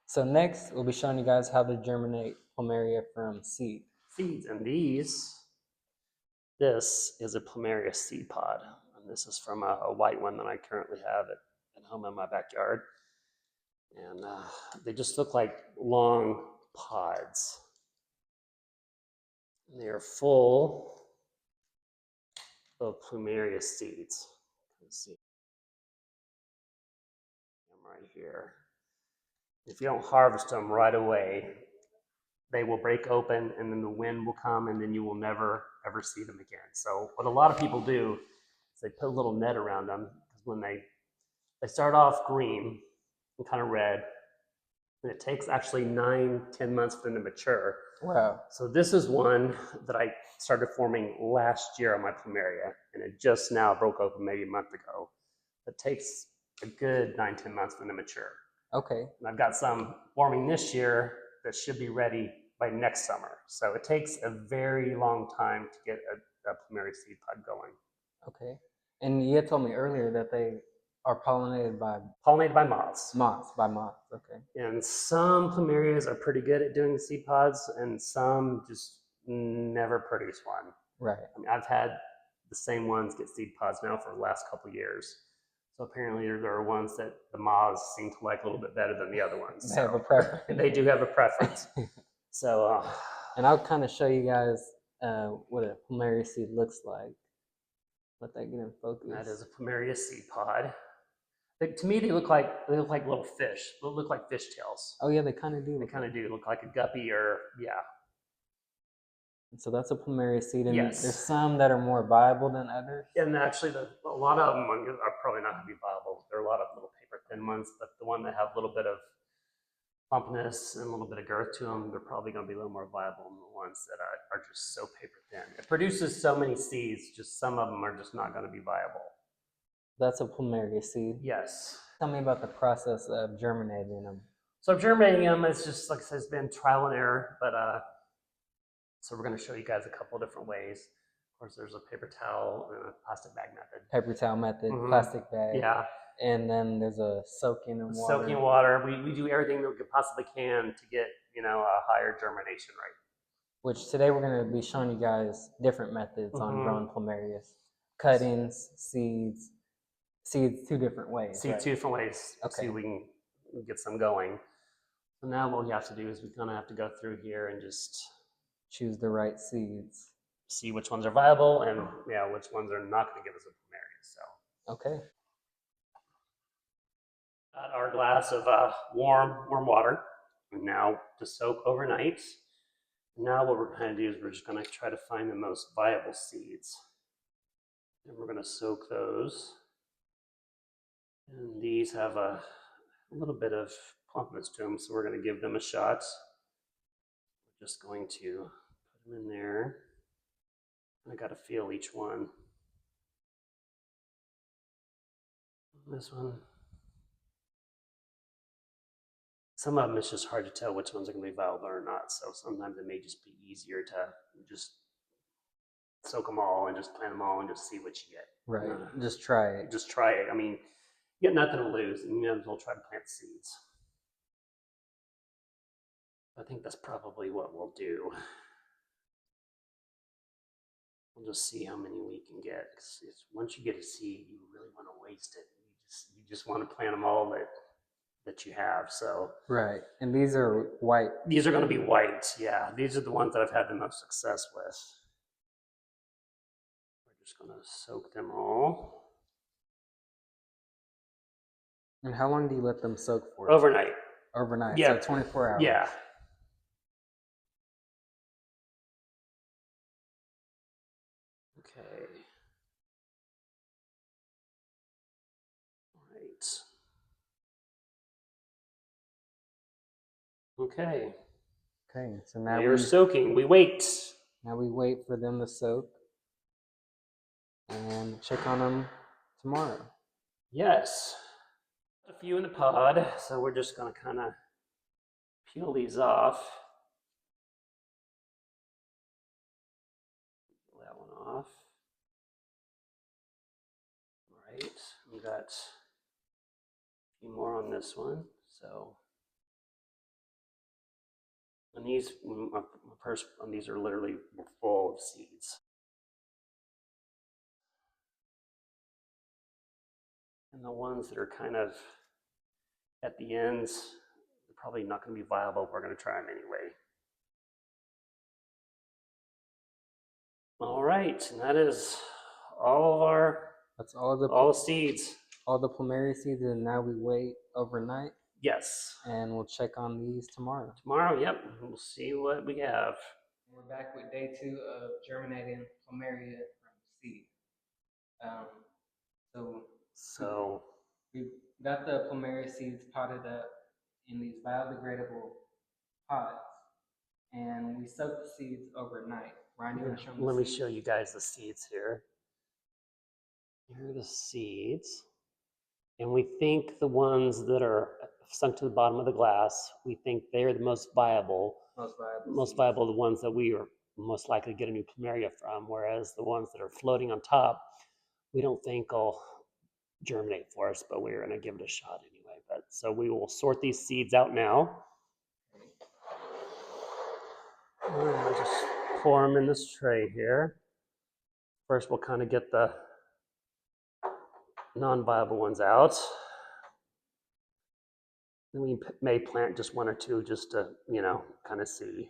So next, we'll be showing you guys how to germinate Plumeria from seed. Seeds, and this is a Plumeria seed pod, and this is from a white one that I currently have at home in my backyard, and they just look like long pods. And they are full of Plumeria seeds. You can see them right here. If you don't harvest them right away, they will break open and then the wind will come and then you will never ever see them again. So what a lot of people do is they put a little net around them, because when they start off green and kind of red, and it takes actually 9-10 months for them to mature. Wow. So this is one that I started forming last year on my Plumeria, and it just now broke open maybe a month ago. It takes a good 9-10 months for them to mature. Okay. And I've got some forming this year that should be ready by next summer. So it takes a very long time to get a Plumeria seed pod going. Okay. And you had told me earlier that they are pollinated by moths. By moths. Okay. And some Plumerias are pretty good at doing the seed pods, and some just never produce one. Right. I mean, I've had the same ones get seed pods now for the last couple of years. So apparently there are ones that the moths seem to like a little bit better than the other ones. They have a preference. They do have a preference. So, and I'll kind of show you guys what a Plumeria seed looks like. Let that get in focus. That is a Plumeria seed pod. To me, they look like little fish. They look like fish tails. Oh yeah, they kind of do. They kind of do look like a guppy, or yeah. So that's a Plumeria seed, and yes. There's some that are more viable than others. And actually, a lot of them are probably not going to be viable. There are a lot of little paper thin ones, but the one that have a little bit of plumpness and a little bit of girth to them, they're probably going to be a little more viable than the ones that are just so paper thin. It produces so many seeds, just some of them are just not going to be viable. That's a Plumeria seed? Yes. Tell me about the process of germinating them. So germinating them, it's just, like I said, it's been trial and error, but so we're going to show you guys a couple different ways. Of course, there's a paper towel and a plastic bag method. Paper towel method, plastic bag. Yeah. And then there's a soaking in water. Soaking in water. We do everything that we possibly can to get, a higher germination rate. Which today we're going to be showing you guys different methods on growing Plumerias. Cuttings, seeds, two different ways. Seeds, right? 2 different ways. Okay. See if we can get some going. So now what we have to do is we kind of have to go through here and just choose the right seeds. See which ones are viable and which ones are not going to give us a Plumeria. So okay. Got our glass of warm water, and now to soak overnight. Now what we're going to do is we're just going to try to find the most viable seeds, and we're going to soak those. And these have a little bit of plumpness to them, so we're going to give them a shot. We're just going to put them in there. I got to feel each one. This one. Some of them, it's just hard to tell which ones are going to be viable or not. So sometimes it may just be easier to just soak them all and just plant them all and just see what you get. Right. Just try it. Just try it. I mean, you got nothing to lose, and you might as well try to plant seeds. I think that's probably what we'll do. We'll just see how many we can get. Because once you get a seed, you really want to waste it. You just want to plant them all that you have. So right. And these are white. These are going to be white. Yeah, these are the ones that I've had the most success with. We're just going to soak them all. And how long do you let them soak for? Overnight. Overnight. Yeah. So 24 hours. Yeah. Okay. All right. Okay. Okay, so now we're soaking. We wait. Now we wait for them to soak and check on them tomorrow. Yes. A few in the pod, so we're just going to kind of peel these off. Peel that one off. All right, we got a few more on this one, so And these, my first, and these are literally full of seeds. And the ones that are kind of at the ends, they're probably not going to be viable. We're going to try them anyway. All right, and that is all of our That's all the seeds. all the plumeria seeds, and now we wait overnight, Yes. and we'll check on these tomorrow. Tomorrow, yep, we'll see what we have. We're back with day 2 of germinating plumeria from seed. So we got the plumeria seeds potted up in these biodegradable pots, and we soaked the seeds overnight. Ryan, you want to show them? Let me show you guys the seeds here. Here are the seeds. And we think the ones that are sunk to the bottom of the glass, we think they're the most viable. Most viable, the ones that we are most likely to get a new plumeria from, whereas the ones that are floating on top, we don't think will germinate for us, but we're going to give it a shot anyway. But so we will sort these seeds out now. I'll just pour them in this tray here. First, we'll kind of get the non-viable ones out. Then we may plant just 1 or 2 just to, kind of see.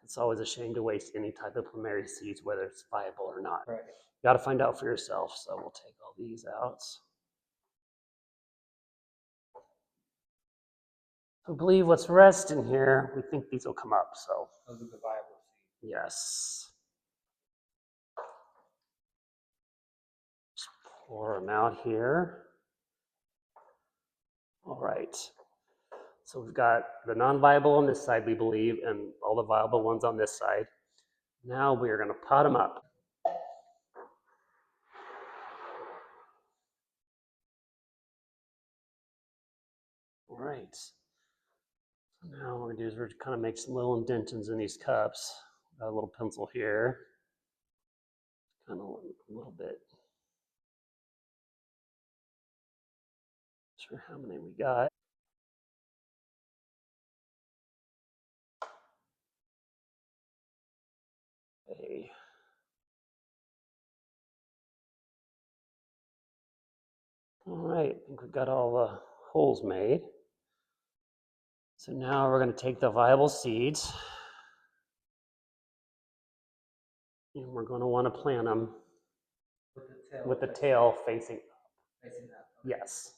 It's always a shame to waste any type of plumeria seeds, whether it's viable or not. Right. You got to find out for yourself. So we'll take all these out. I believe what's resting here, we think these will come up. So those are the viable seeds. Yes. Just pour them out here. All right. So we've got the non-viable on this side, we believe, and all the viable ones on this side. Now we are going to pot them up. All right. So now what we're going to do is we're kind of make some little indentations in these cups. Got a little pencil here. Kind of a little bit. Not sure how many we got. Okay. All right, I think we've got all the holes made. So now we're going to take the viable seeds and we're going to want to plant them with the tail facing up. Facing up. Okay. Yes.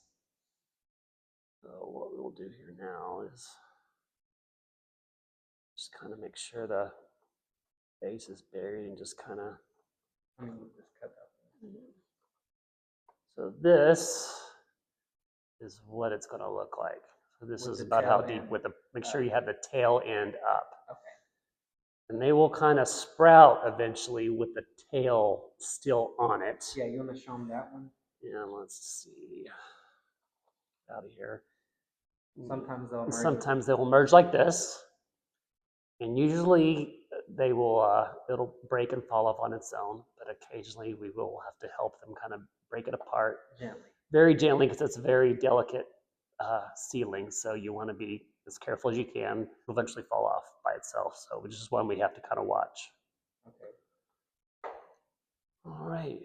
So what we'll do here now is just kind of make sure the base is buried and just kind of. Just cut that. So this is what it's going to look like. So this is about how deep with the, make sure you have the tail end up. Okay. And they will kind of sprout eventually with the tail still on it. Yeah, you want to show them that one? Yeah, let's see. Out of here. Sometimes they'll merge like this. And usually they will, it'll break and fall off on its own. But occasionally we will have to help them kind of break it apart. Gently. Very gently, because it's a very delicate seedling. So you want to be as careful as you can. It'll eventually fall off by itself. So which is one we have to kind of watch. Okay. All right.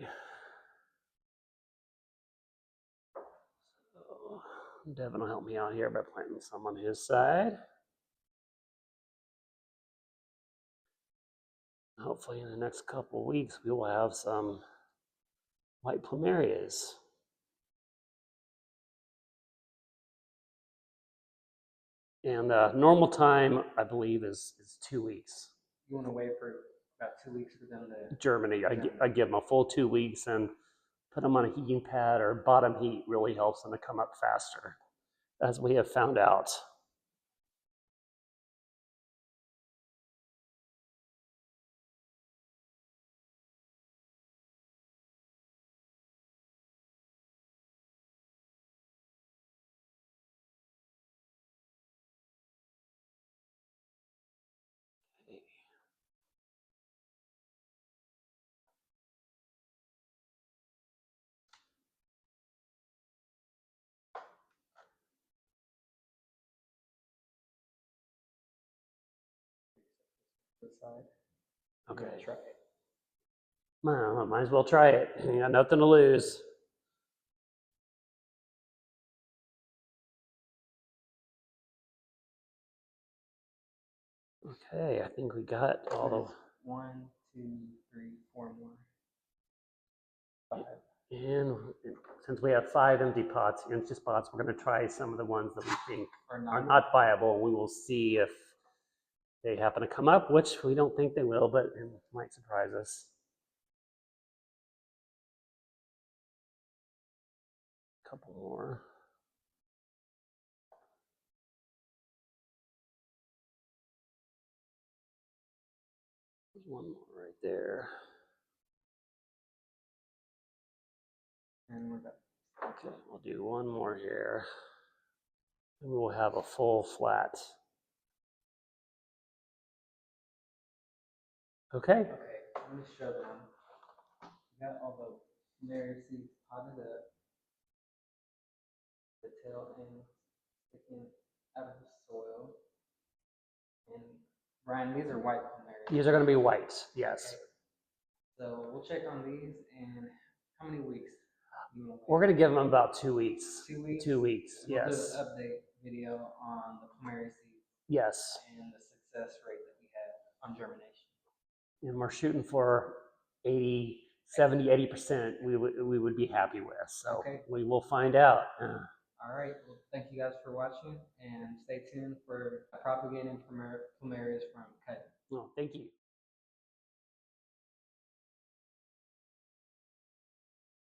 So Devin will help me out here by planting some on his side. Hopefully in the next couple of weeks, we will have some white plumerias. And normal time, I believe, is 2 weeks. You want to wait for about 2 weeks for them to germinate. I give them a full 2 weeks and put them on a heating pad or bottom heat really helps them to come up faster, as we have found out. the side. Okay. We're gonna try it. Well, might as well try it. You got nothing to lose. Okay, I think we got all the. 1, 2, 3, 4 more. 5. And since we have 5 empty spots, we're going to try some of the ones that we think are not viable. We will see if they happen to come up, which we don't think they will, but it might surprise us. A couple more. There's one more right there. And we're done. Okay, we'll do one more here. And we'll have a full flat. Okay. Okay, let me show them. We got all the Plumeria seeds potted up. The tail end sticking out of the soil. And Brian, these are white Plumeria. These are going to be white, yes. Okay. So we'll check on these and how many weeks? We're going to give them about 2 weeks. 2 weeks? 2 weeks, We'll yes. do an update video on the Plumeria seeds. Yes. And the success rate that we had on germination. And we're shooting for 80, 70, 80% we would be happy with. So okay. We will find out. All right. Well, thank you guys for watching and stay tuned for propagating Plumerias from cutting. Well, thank you.